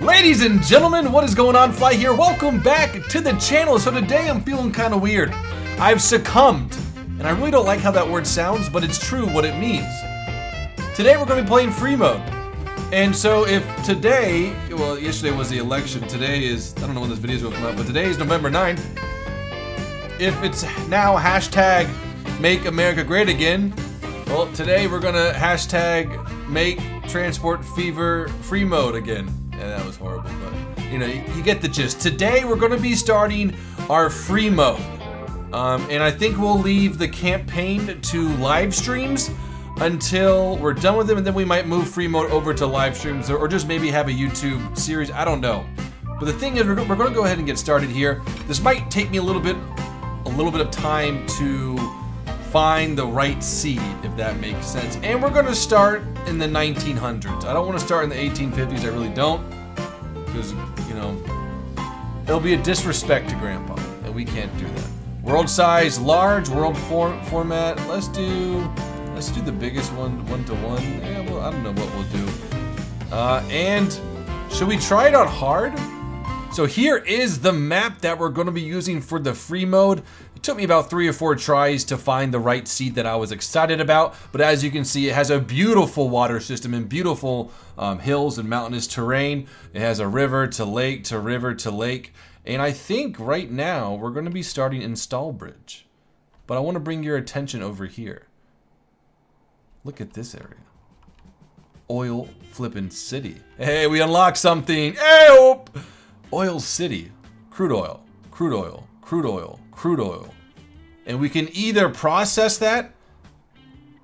Ladies and gentlemen, what is going on? Fly here. Welcome back to the channel. So today I'm feeling kind of weird. I've succumbed, and I really don't like how that word sounds, but it's true what it means. Today we're going to be playing free mode. And so if today, well, yesterday was the election. Today is, I don't know when this video is going to come out, but today is November 9th. If it's now hashtag Make America Great Again, well, today we're going to hashtag Make Transport Fever Free Mode again. Yeah, that was horrible, but you know, you get the gist. Today we're going to be starting our free mode. And I think we'll leave the campaign to live streams until we're done with them, and then we might move free mode over to live streams or just maybe have a YouTube series. I don't know. But the thing is, we're going to go ahead and get started here. This might take me a little bit of time to find the right seed, if that makes sense. And we're going to start in the 1900s. I don't want to start in the 1850s. I really don't, because you know it'll be a disrespect to Grandpa, and we can't do that. World size, large, world format. Let's do the biggest one, 1-to-1. Yeah, well, I don't know what we'll do. And should we try it on hard? So here is the map that we're going to be using for the free mode. It took me about 3 or 4 tries to find the right seed that I was excited about. But as you can see, it has a beautiful water system and beautiful hills and mountainous terrain. It has a river to lake to river to lake. And I think right now we're going to be starting in Stallbridge. But I want to bring your attention over here. Look at this area. Oil flippin' city. Hey, we unlocked something. Hey, Oil city. Crude oil. Crude oil. Crude oil. Crude oil. And we can either process that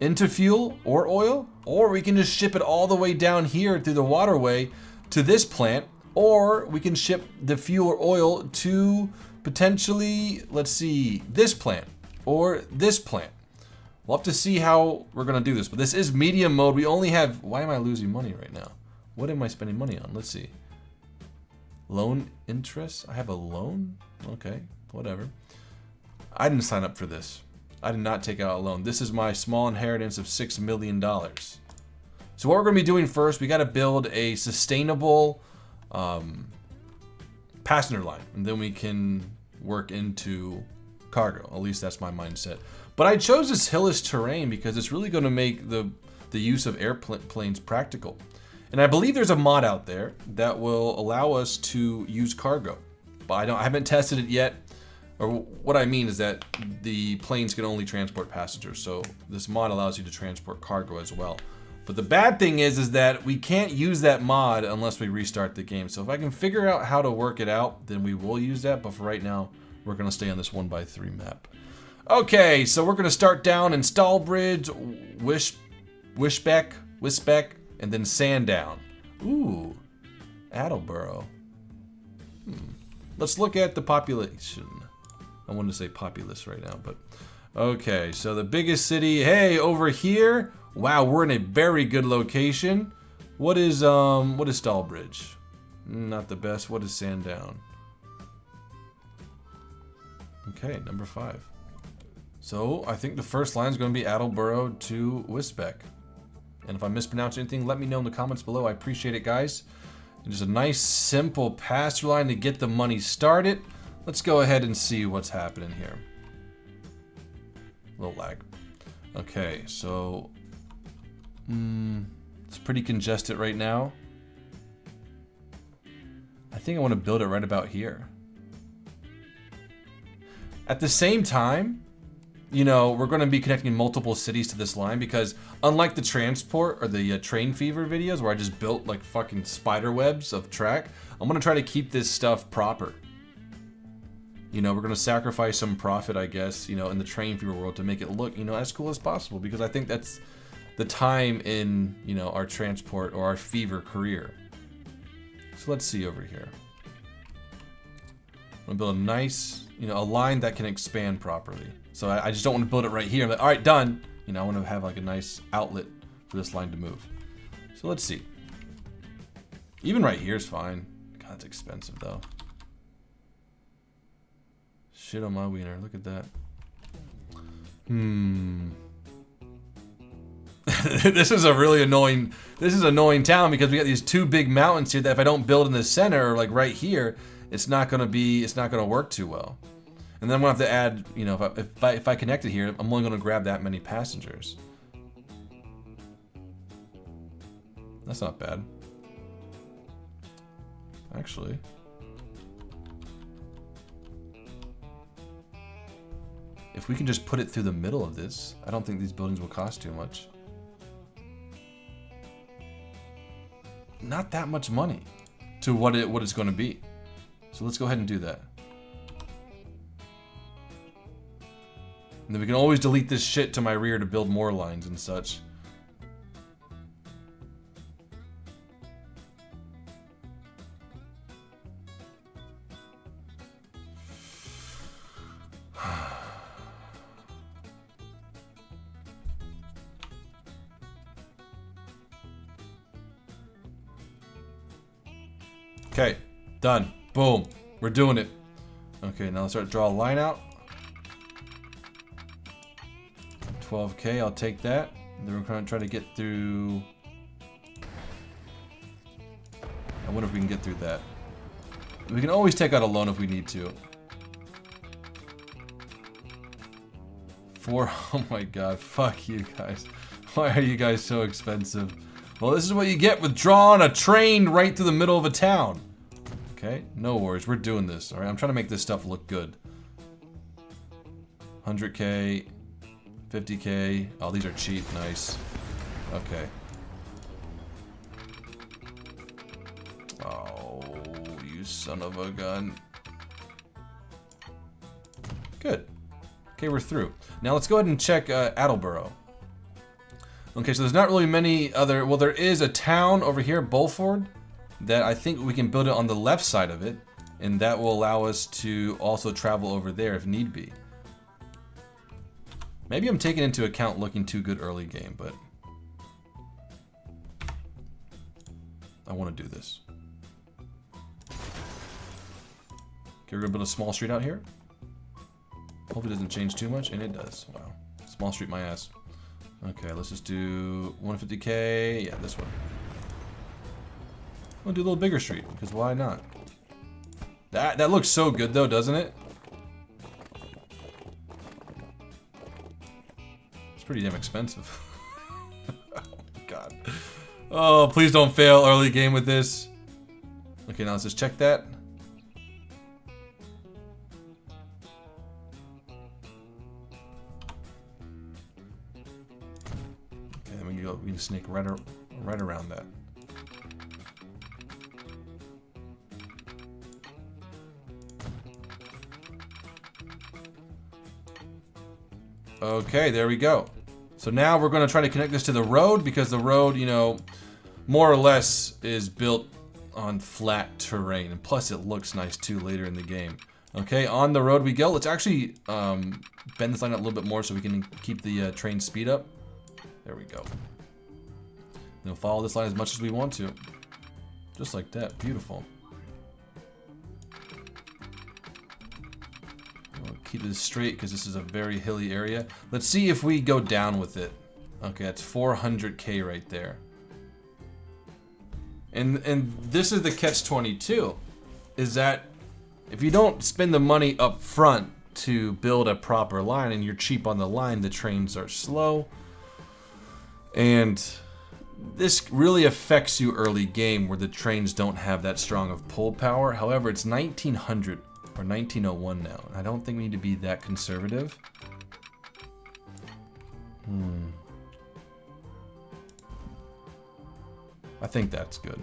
into fuel or oil, or we can just ship it all the way down here through the waterway to this plant, or we can ship the fuel or oil to potentially, let's see, this plant or this plant. We'll have to see how we're going to do this, but this is medium mode. We only have, why am I losing money right now? What am I spending money on? Let's see. Loan interest? I have a loan? Okay, whatever. I didn't sign up for this. I did not take out a loan. This is my small inheritance of $6 million. So what we're going to be doing first, we got to build a sustainable passenger line, and then we can work into cargo. At least that's my mindset. But I chose this hillish terrain because it's really going to make the use of airplanes practical. And I believe there's a mod out there that will allow us to use cargo. But I haven't tested it yet. Or what I mean is that the planes can only transport passengers. So this mod allows you to transport cargo as well. But the bad thing is that we can't use that mod unless we restart the game. So if I can figure out how to work it out, then we will use that. But for right now, we're going to stay on this 1x3 map. Okay, so we're going to start down in Stallbridge, Wisbeck, and then Sandown. Ooh, Attleboro. Let's look at the population. I wanted to say populace right now, but okay. So the biggest city, hey, over here. Wow, we're in a very good location. What is Stallbridge? Not the best. What is Sandown? Okay, number 5. So I think the first line is going to be Attleboro to Wisbeck. And if I mispronounce anything, let me know in the comments below. I appreciate it, guys. And just a nice, simple pass-through line to get the money started. Let's go ahead and see what's happening here. A little lag. Okay, so it's pretty congested right now. I think I want to build it right about here. At the same time, you know, we're going to be connecting multiple cities to this line because unlike the transport or the train fever videos where I just built like fucking spider webs of track, I'm going to try to keep this stuff proper. You know, we're going to sacrifice some profit, I guess, you know, in the train fever world to make it look, you know, as cool as possible, because I think that's the time in, you know, our transport or our fever career. So let's see over here. I'm going to build a nice, you know, a line that can expand properly. So I just don't want to build it right here. I'm like, all right, done. You know, I want to have like a nice outlet for this line to move. So let's see. Even right here is fine. God, it's expensive though. Shit on my wiener. Look at that. This is a really annoying. This is an annoying town because we got these two big mountains here that if I don't build in the center or like right here, it's not gonna be. It's not gonna work too well. And then I'm gonna have to add. You know, if I connect it here, I'm only gonna grab that many passengers. That's not bad. Actually. If we can just put it through the middle of this, I don't think these buildings will cost too much. Not that much money to what it's going to be. So let's go ahead and do that. And then we can always delete this shit to my rear to build more lines and such. Okay, done. Boom. We're doing it. Okay, now let's start to draw a line out. 12K, I'll take that. And then we're going to try to get through... I wonder if we can get through that. We can always take out a loan if we need to. Oh my god, fuck you guys. Why are you guys so expensive? Well, this is what you get with drawing a train right through the middle of a town. Okay, no worries, we're doing this, alright? I'm trying to make this stuff look good. 100K, 50K. Oh, these are cheap, nice. Okay. Oh, you son of a gun. Good. Okay, we're through. Now let's go ahead and check Attleboro. Okay, so there's not really many other... Well, there is a town over here, Bulford, that I think we can build it on the left side of it, and that will allow us to also travel over there if need be. Maybe I'm taking into account looking too good early game, but... I want to do this. Okay, we're going to build a small street out here. Hope it doesn't change too much, and it does. Wow. Small street my ass. Okay, let's just do 150K. Yeah, this one. We'll do a little bigger street, because why not? That looks so good though, doesn't it? It's pretty damn expensive. Oh my god. Oh, please don't fail early game with this. Okay, now let's just check that. We can sneak right around that. Okay, there we go. So now we're going to try to connect this to the road because the road, you know, more or less is built on flat terrain. And plus it looks nice too later in the game. Okay, on the road we go. Let's actually bend this line up a little bit more so we can keep the train speed up. There we go. Then we'll follow this line as much as we want to. Just like that. Beautiful. We'll keep this straight because this is a very hilly area. Let's see if we go down with it. Okay, that's 400K right there. And this is the catch-22. Is that if you don't spend the money up front to build a proper line and you're cheap on the line, the trains are slow. And this really affects you early game where the trains don't have that strong of pull power. However, it's 1900 or 1901 now. I don't think we need to be that conservative. I think that's good.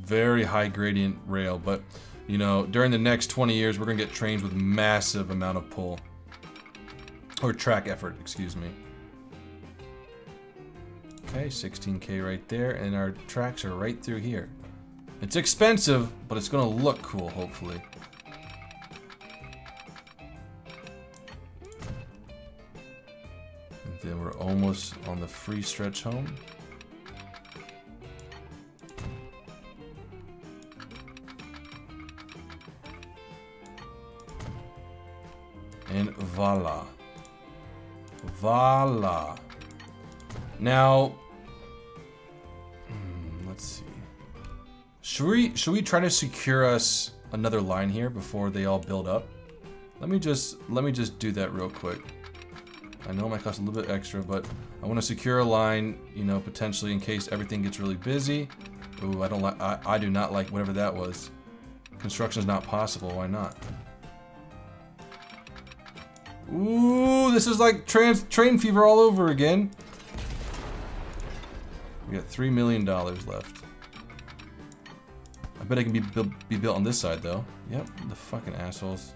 Very high gradient rail, but you know, during the next 20 years, we're gonna get trains with massive amount of pull. Or track effort, excuse me. Okay, 16K right there, and our tracks are right through here. It's expensive, but it's gonna look cool, hopefully. And then we're almost on the free stretch home. Voila. Voila. Now, let's see. Should we try to secure us another line here before they all build up? Let me just do that real quick. I know it might cost a little bit extra, but I want to secure a line, you know, potentially in case everything gets really busy. Ooh, I do not like whatever that was. Construction is not possible. Why not? Ooh, this is like train fever all over again. We got $3 million left. I bet it can be built on this side though. Yep, the fucking assholes.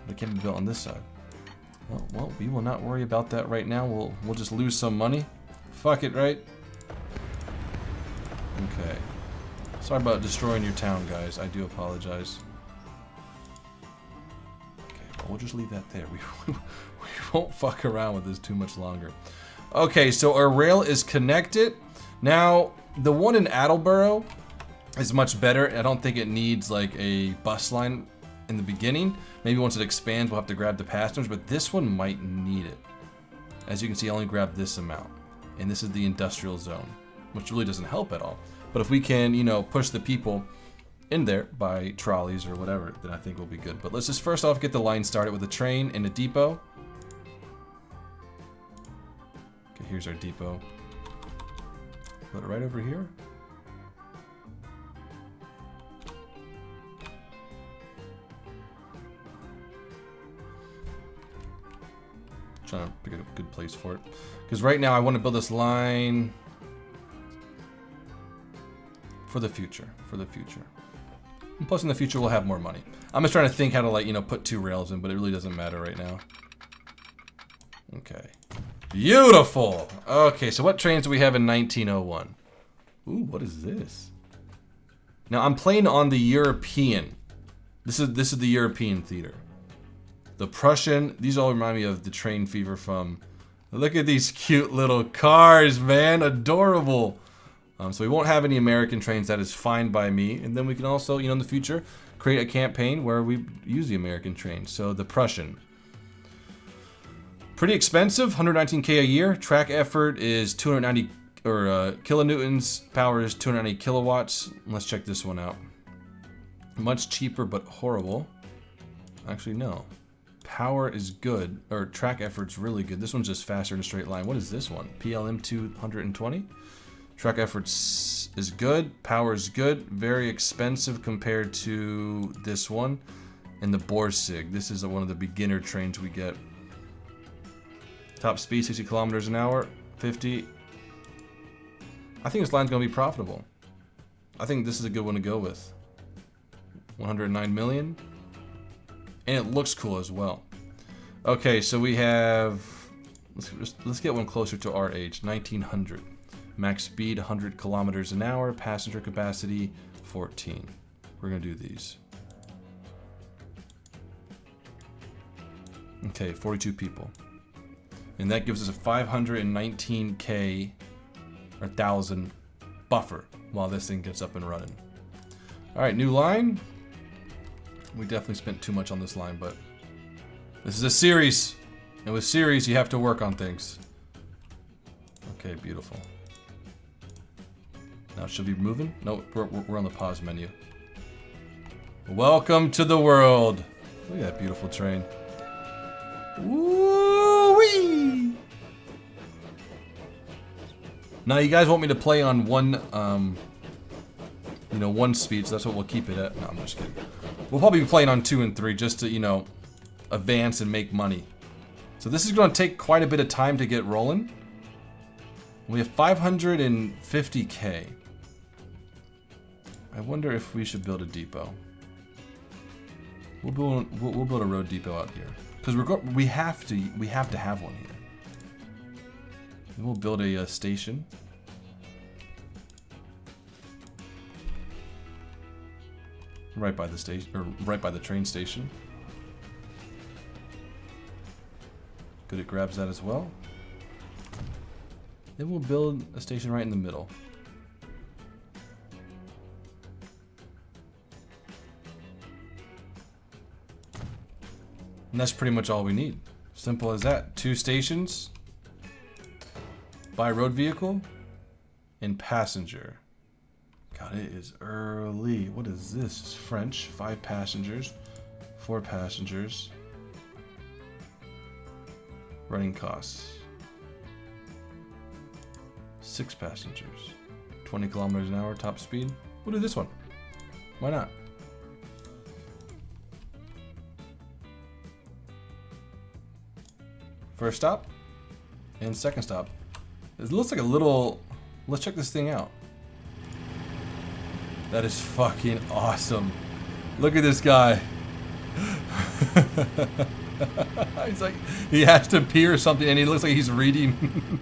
But it can't be built on this side. Well, we will not worry about that right now. We'll just lose some money. Fuck it, right? Okay. Sorry about destroying your town, guys. I do apologize. Okay, well, we'll just leave that there. We won't fuck around with this too much longer. Okay, so our rail is connected. Now, the one in Attleboro is much better. I don't think it needs like a bus line in the beginning. Maybe once it expands, we'll have to grab the passengers, but this one might need it. As you can see, I only grabbed this amount. And this is the industrial zone, which really doesn't help at all. But if we can, you know, push the people in there by trolleys or whatever, then I think we'll be good. But let's just first off get the line started with a train and a depot. Okay, here's our depot. Put it right over here. Trying to pick a good place for it. Because right now I want to build this line for the future. And plus in the future we'll have more money. I'm just trying to think how to, like, you know, put 2 rails in, but it really doesn't matter right now. Okay. Beautiful! Okay, so what trains do we have in 1901? Ooh, what is this? Now I'm playing on the European. This is the European theater. The Prussian, these all remind me of the train fever from... Look at these cute little cars, man. Adorable. So we won't have any American trains. That is fine by me. And then we can also, you know, in the future, create a campaign where we use the American trains. So the Prussian. Pretty expensive, 119K a year. Track effort is 290, or kilonewtons. Power is 290 kilowatts. Let's check this one out. Much cheaper, but horrible. Actually, no. Power is good, or track effort's really good. This one's just faster in a straight line. What is this one? PLM 220? Track efforts is good, power is good, very expensive compared to this one. And the Borsig, this is one of the beginner trains we get. Top speed 60 kilometers an hour, 50. I think this line's gonna be profitable. I think this is a good one to go with. 109 million. And it looks cool as well. Okay, so we have... Let's get one closer to our age. 1900. Max speed 100 kilometers an hour. Passenger capacity 14. We're gonna do these. Okay, 42 people. And that gives us a 519K or 1,000 buffer while this thing gets up and running. Alright, new line. We definitely spent too much on this line, but this is a series, and with series you have to work on things. Okay, beautiful. Now should we be moving? No, we're on the pause menu. Welcome to the world. Look at that beautiful train. Woo-wee! Now you guys want me to play on one, you know, one speed, so that's what we'll keep it at. No, I'm just kidding. We'll probably be playing on 2 and 3 just to, you know, advance and make money. So this is going to take quite a bit of time to get rolling. We have 550K. I wonder if we should build a depot. We'll build a road depot out here because we have to have one here. And we'll build a station. Right by the station, or right by the train station. Good, it grabs that as well. Then we'll build a station right in the middle. that's pretty much all we need. Simple as that. 2 stations. Buy road vehicle. And passenger. God, it is early. What is this? It's French. 5 passengers. 4 passengers. Running costs. 6 passengers. 20 kilometers an hour, top speed. We'll do this one. Why not? First stop. And second stop. It looks like a little... Let's check this thing out. That is fucking awesome. Look at this guy. He's like, he has to pee or something, and he looks like he's reading.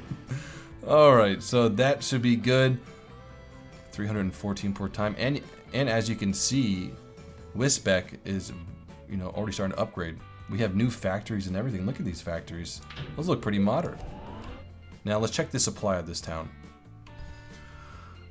Alright, so that should be good. 314 per time. And as you can see, Wisbech is, you know, already starting to upgrade. We have new factories and everything. Look at these factories. Those look pretty modern. Now let's check the supply of this town.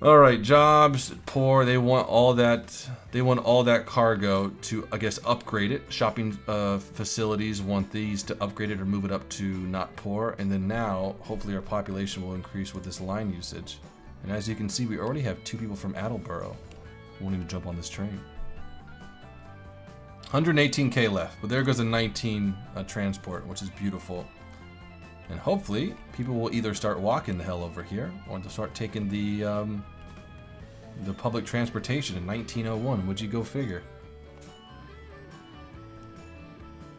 Alright, jobs, poor, they want all that cargo to, I guess, upgrade it. Shopping facilities want these to upgrade it or move it up to not poor. And then now, hopefully our population will increase with this line usage. And as you can see, we already have 2 people from Attleboro wanting to jump on this train. 118k left, but there goes a 19 transport, which is beautiful. And hopefully, people will either start walking the hell over here, or they'll start taking the public transportation in 1901. Would you go figure?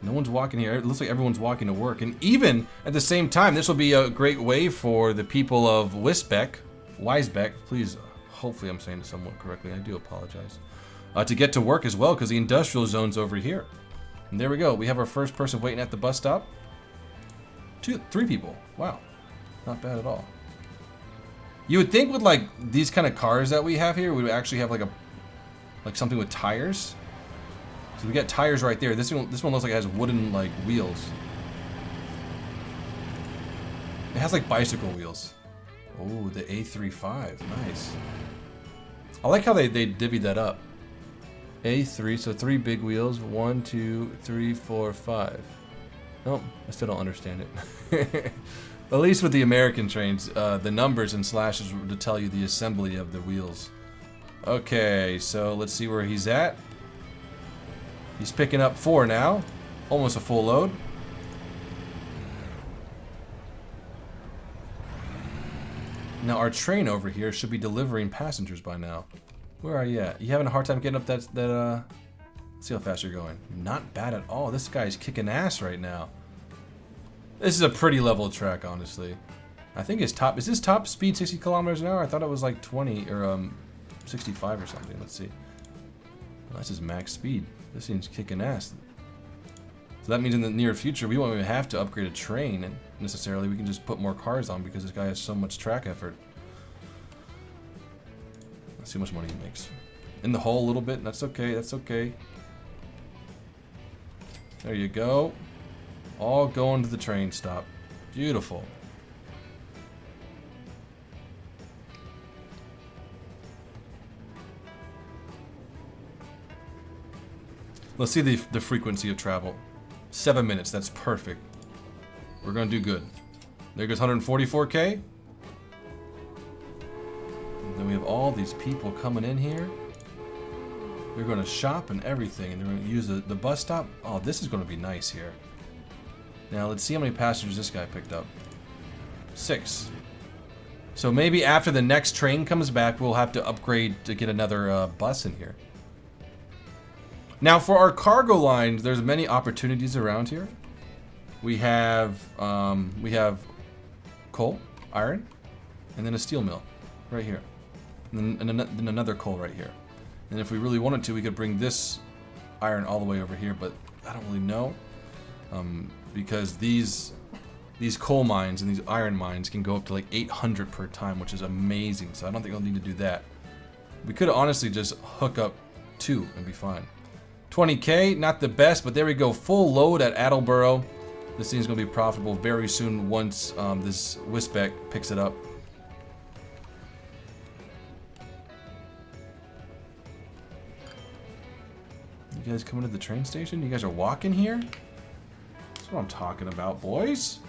No one's walking here. It looks like everyone's walking to work. And even at the same time, this will be a great way for the people of Wisbech, please, hopefully I'm saying it somewhat correctly. I do apologize. To get to work as well, because the industrial zone's over here. And there we go. We have our first person waiting at the bus stop. 3 people. Wow. Not bad at all. You would think with like these kind of cars that we have here, we would actually have like something with tires. So we got tires right there. This one looks like it has wooden like wheels. It has like bicycle wheels. Oh, the A35. Nice. I like how they divvied that up. A3, so 3 big wheels. 1, 2, 3, 4, 5. Nope, I still don't understand it. At least with the American trains, the numbers and slashes to tell you the assembly of the wheels. Okay, so let's see where he's at. He's picking up 4 now. Almost a full load. Now our train over here should be delivering passengers by now. Where are you at? You having a hard time getting up that let's see how fast you're going. Not bad at all. This guy's kicking ass right now. This is a pretty level track, honestly. I think his top... Is his top speed 60 kilometers an hour? I thought it was like 20 or 65 or something. Let's see. Well, that's his max speed. This thing's kicking ass. So that means in the near future, we won't even have to upgrade a train necessarily. We can just put more cars on because this guy has so much track effort. Let's see how much money he makes. In the hole a little bit. That's okay. That's okay. There you go. All going to the train stop. Beautiful. Let's see the frequency of travel. 7 minutes. That's perfect. We're going to do good. There goes 144k. And then we have all these people coming in here. They're going to shop and everything. And they're going to use the bus stop. Oh, this is going to be nice here. Now, let's see how many passengers this guy picked up. 6. So maybe after the next train comes back, we'll have to upgrade to get another bus in here. Now, for our cargo lines, there's many opportunities around here. We have coal, iron, and then a steel mill right here. And then another coal right here. And if we really wanted to, we could bring this iron all the way over here, but I don't really know. Because these coal mines and these iron mines can go up to like 800 per time, which is amazing. So I don't think we'll need to do that. We could honestly just hook up 2 and be fine. 20k, not the best, but there we go. Full load at Attleboro. This thing's going to be profitable very soon once this Wisbech picks it up. You guys coming to the train station? You guys are walking here? That's what I'm talking about, boys.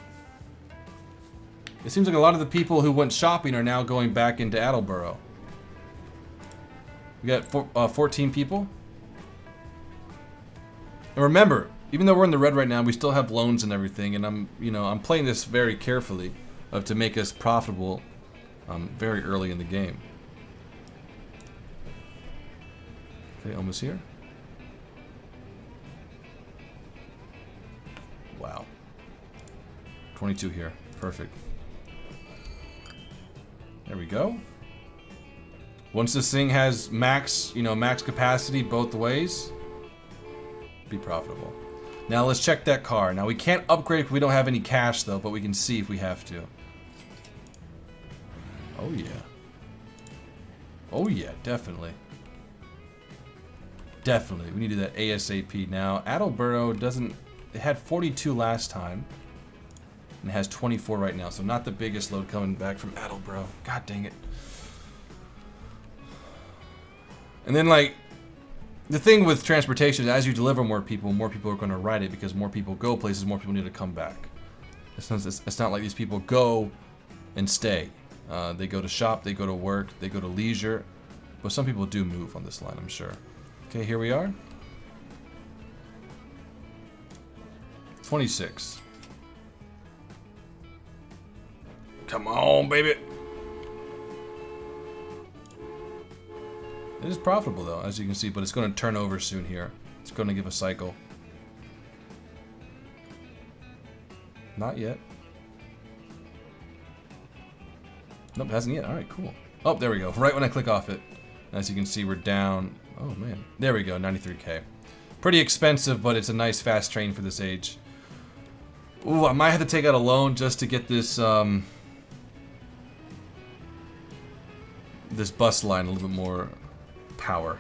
It seems like a lot of the people who went shopping are now going back into Attleboro. We got 14 people. And remember, even though we're in the red right now, we still have loans and everything. And I'm playing this very carefully to make us profitable very early in the game. Okay, almost here. Wow. 22 here. Perfect. There we go. Once this thing has max capacity both ways, be profitable. Now let's check that car. Now we can't upgrade if we don't have any cash though, but we can see if we have to. Oh yeah. Oh yeah, definitely. Definitely. We need to do that ASAP now. Attleboro doesn't... It had 42 last time. And it has 24 right now, so not the biggest load coming back from Attleboro. God dang it. And then, like, the thing with transportation is as you deliver more people are going to ride it because more people go places, more people need to come back. It's not like these people go and stay. They go to shop, they go to work, they go to leisure. But some people do move on this line, I'm sure. Okay, here we are. 26. Come on, baby. It is profitable though, as you can see, but it's going to turn over soon here. It's going to give a cycle. Not yet. Nope, it hasn't yet. Alright, cool. Oh, there we go. Right when I click off it. As you can see, we're down. Oh man. There we go, 93K. Pretty expensive, but it's a nice fast train for this age. Ooh, I might have to take out a loan just to get this this bus line a little bit more power.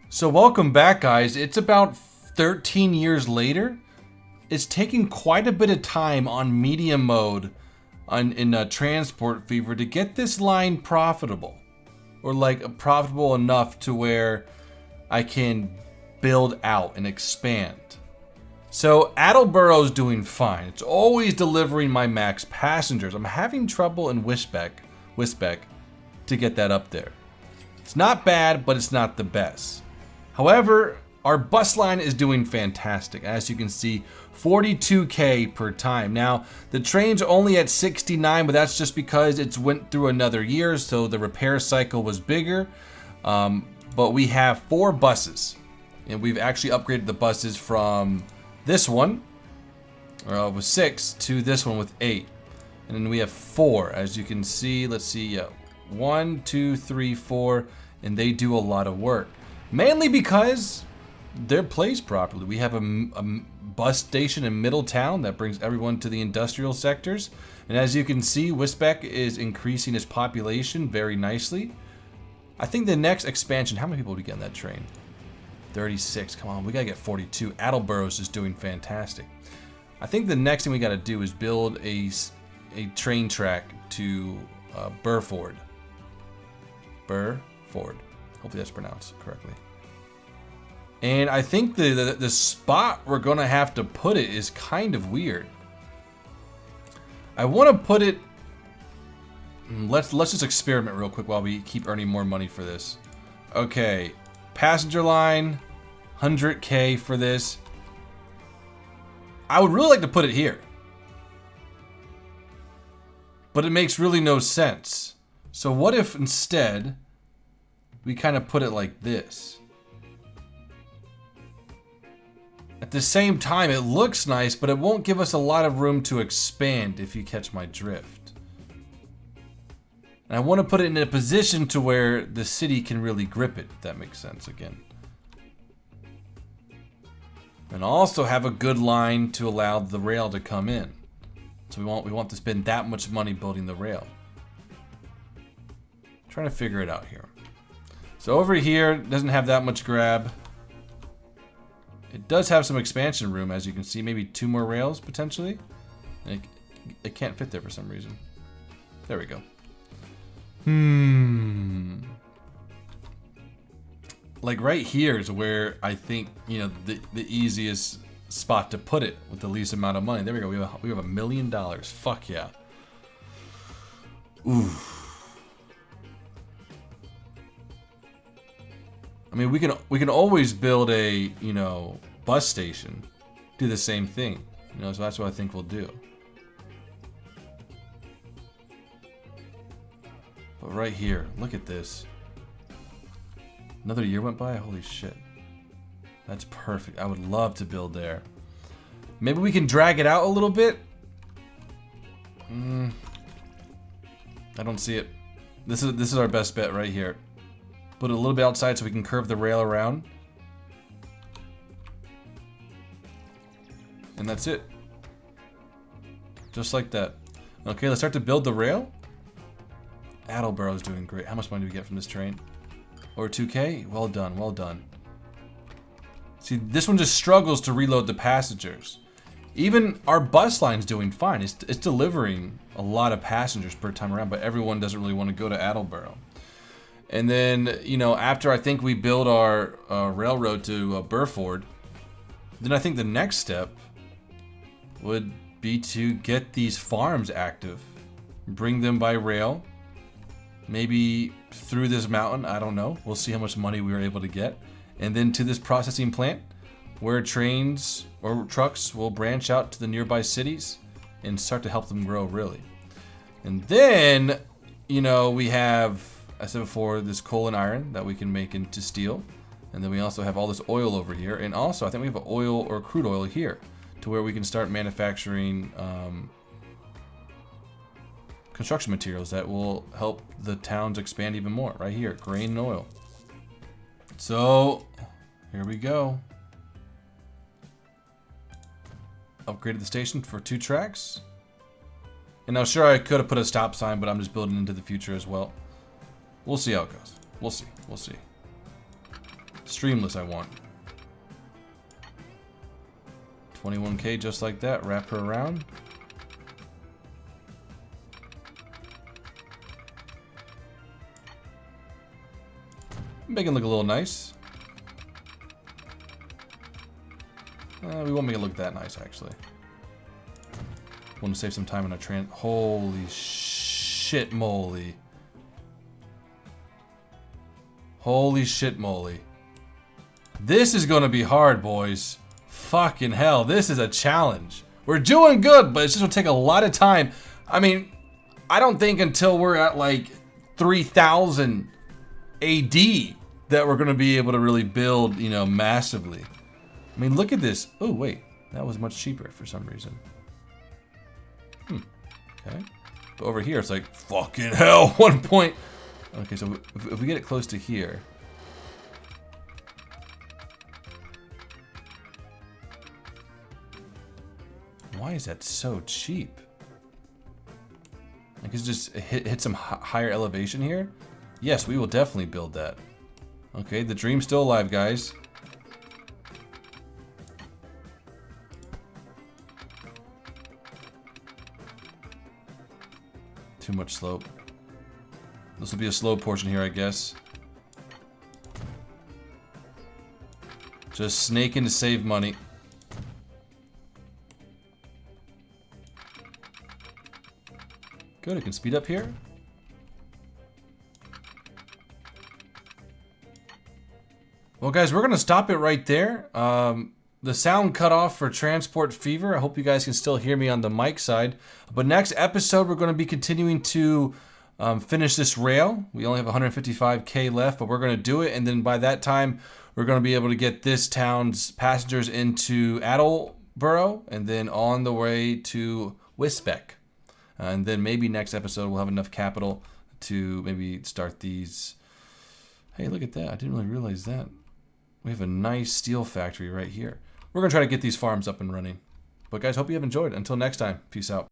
So welcome back, guys. It's about 13 years later. It's taking quite a bit of time on medium mode in Transport Fever to get this line profitable. Or like profitable enough to where I can build out and expand. So Attleboro's doing fine. It's always delivering my max passengers. I'm having trouble in Wisbeck to get that up there. It's not bad, but it's not the best. However, our bus line is doing fantastic. As you can see, 42K per time. Now, the train's only at 69, but that's just because it's went through another year, so the repair cycle was bigger. But we have 4 buses, and we've actually upgraded the buses from this one with 6 to this one with 8. And then we have 4, as you can see. Let's see, yeah. 1, 2, 3, 4, and they do a lot of work. Mainly because they're placed properly. We have a bus station in Middletown that brings everyone to the industrial sectors. And as you can see, Wisbeck is increasing its population very nicely. I think the next expansion, how many people do we get on that train? 36, come on, we gotta get 42. Attleboro's is doing fantastic. I think the next thing we gotta do is build a train track to Burford. Burford. Hopefully that's pronounced correctly. And I think the spot we're gonna have to put it is kind of weird. I want to put it. Let's just experiment real quick while we keep earning more money for this. Okay, passenger line, 100K for this. I would really like to put it here, but it makes really no sense. So what if instead we kind of put it like this? At the same time, it looks nice, but it won't give us a lot of room to expand, if you catch my drift. And I want to put it in a position to where the city can really grip it, if that makes sense again. And also have a good line to allow the rail to come in. So we want to spend that much money building the rail. Trying to figure it out here. So over here, it doesn't have that much grab. It does have some expansion room, as you can see. Maybe 2 more rails, potentially. It can't fit there for some reason. There we go. Like right here is where I think, you know, the easiest spot to put it with the least amount of money. There we go. We have $1 million. Fuck yeah. Ooh. I mean, we can always build a, you know, bus station. Do the same thing. You know, so that's what I think we'll do. But right here, look at this. Another year went by? Holy shit. That's perfect. I would love to build there. Maybe we can drag it out a little bit. I don't see it. This is our best bet right here. Put it a little bit outside so we can curve the rail around. And that's it. Just like that. Okay, let's start to build the rail. Attleborough's doing great. How much money do we get from this train? Over 2K? Well done, well done. See, this one just struggles to reload the passengers. Even our bus line's doing fine. It's delivering a lot of passengers per time around, but everyone doesn't really want to go to Attleboro. And then, you know, after I think we build our railroad to Burford, then I think the next step would be to get these farms active. Bring them by rail. Maybe through this mountain, I don't know. We'll see how much money we were able to get. And then to this processing plant where trains or trucks will branch out to the nearby cities and start to help them grow, really. And then, you know, we have, I said before, this coal and iron that we can make into steel. And then we also have all this oil over here. And also, I think we have oil or crude oil here to where we can start manufacturing construction materials that will help the towns expand even more. Right here, grain and oil. So, here we go. Upgraded the station for 2 tracks. And now, sure, I could have put a stop sign, but I'm just building into the future as well. We'll see how it goes. We'll see. We'll see. Streamless, I want. 21K just like that. Wrap her around. Make it look a little nice. We won't make it look that nice, actually. Want to save some time on a train. Holy shit moly. Holy shit moly. This is going to be hard, boys. Fucking hell, this is a challenge. We're doing good, but it's just going to take a lot of time. I mean, I don't think until we're at like 3000 AD that we're going to be able to really build, you know, massively. I mean, look at this. Oh, wait. That was much cheaper for some reason. Okay. But over here, it's like, fucking hell, 1 point. Okay, so if we get it close to here. Why is that so cheap? Like, it's just hit some higher elevation here? Yes, we will definitely build that. Okay, the dream's still alive, guys. Too much slope. This will be a slow portion here, I guess. Just snaking to save money. Good, I can speed up here. Well, guys, we're going to stop it right there. The sound cut off for Transport Fever. I hope you guys can still hear me on the mic side. But next episode, we're going to be continuing to finish this rail. We only have 155K left, but we're going to do it. And then by that time, we're going to be able to get this town's passengers into Attleboro and then on the way to Wisbeck. And then maybe next episode, we'll have enough capital to maybe start these. Hey, look at that. I didn't really realize that. We have a nice steel factory right here. We're going to try to get these farms up and running. But guys, hope you have enjoyed. Until next time, peace out.